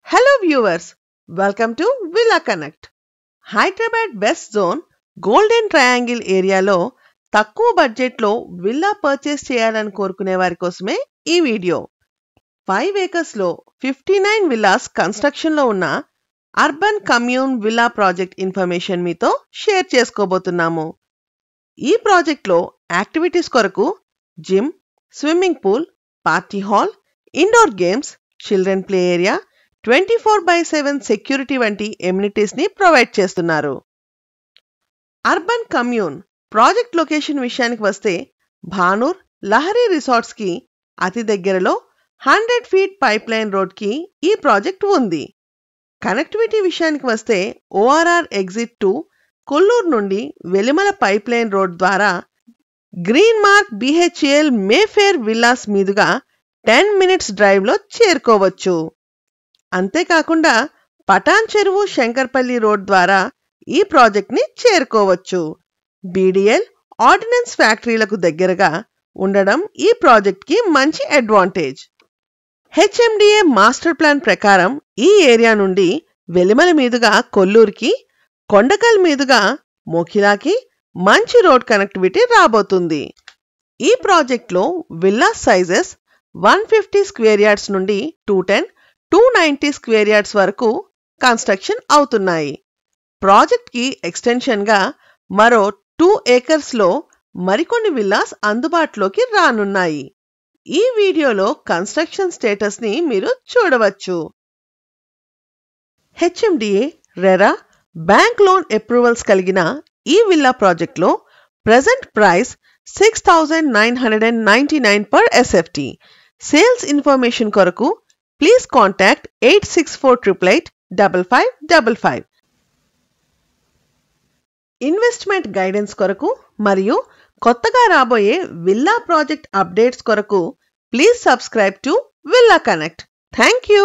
Hello viewers, welcome to Villa Connect. Hyderabad Best Zone Golden Triangle ఏరియాలో తక్కువ బడ్జెట్లో villa purchase చేయాలని కోరుకునే వారి కోసమే ఈ వీడియో. 5 acres లో 59 విల్లాస్ కన్స్ట్రక్షన్ లో ఉన్న urban commune villa project information మీతో షేర్ చేసుకోబోతున్నాము. ఈ ప్రాజెక్ట్ లో యాక్టివిటీస్ కొరకు gym, swimming pool, party hall, indoor games, children play area, 24/7 security వంటి ఎమ్యూనిటీస్ ని ప్రొవైడ్ చేస్తున్నారు. అర్బన్ కమ్యూన్ ప్రాజెక్ట్ లొకేషన్ విషయానికి వస్తే భానూర్ లహరి రిసార్ట్స్ కి అతి దగ్గరలో 100 feet పైప్ లైన్ రోడ్ కి ఈ ప్రాజెక్ట్ ఉంది. కనెక్టివిటీ విషయానికి వస్తే ORR ఎగ్జిట్ 2 కొల్లూరు నుండి వెలిమల పైప్ లైన్ రోడ్ ద్వారా green mark BHEL Mayfair villas మీదుగా 10 minutes డ్రైవ్ లో చేరుకోవచ్చు. అంతేకాకుండా పటాన్ చెరువు శంకర్పల్లి రోడ్ ద్వారా ఈ ప్రాజెక్ట్ ని చేరుకోవచ్చు. BDL ఆర్డినెన్స్ ఫ్యాక్టరీలకు దగ్గరగా ఉండడం ఈ ప్రాజెక్ట్ కి మంచి అడ్వాంటేజ్. HMDA మాస్టర్ ప్లాన్ ప్రకారం ఈ ఏరియా నుండి వెలిమల మీదుగా కొల్లూరుకి, కొండకల్ మీదుగా మోఖిలాకి మంచి రోడ్ కనెక్టివిటీ రాబోతుంది. ఈ ప్రాజెక్ట్ లో విల్లా సైజెస్ 150 square yards నుండి 210, 290 square yards వరకు కన్స్ట్రక్షన్ అవుతున్నాయి. ప్రాజెక్ట్ కి ఎక్స్టెన్షన్ గా మరో 2 acres లో మరికొన్ని విల్లాస్ అందుబాటులోకి రానున్నాయి. ఈ వీడియోలో కన్స్ట్రక్షన్ స్టేటస్ ని మీరు చూడవచ్చు. HMDA, RERA, bank loan approvals కలిగిన ఈ విల్లా ప్రాజెక్ట్ లో present price 6,999 per SFT. Sales information కొరకు ప్లీజ్ కాంటాక్ట్ 8648885555. ఇన్వెస్ట్మెంట్ గైడెన్స్ కొరకు మరియు కొత్తగా రాబోయే విల్లా ప్రాజెక్ట్ అప్డేట్స్ కొరకు please subscribe to villa connect. Thank you.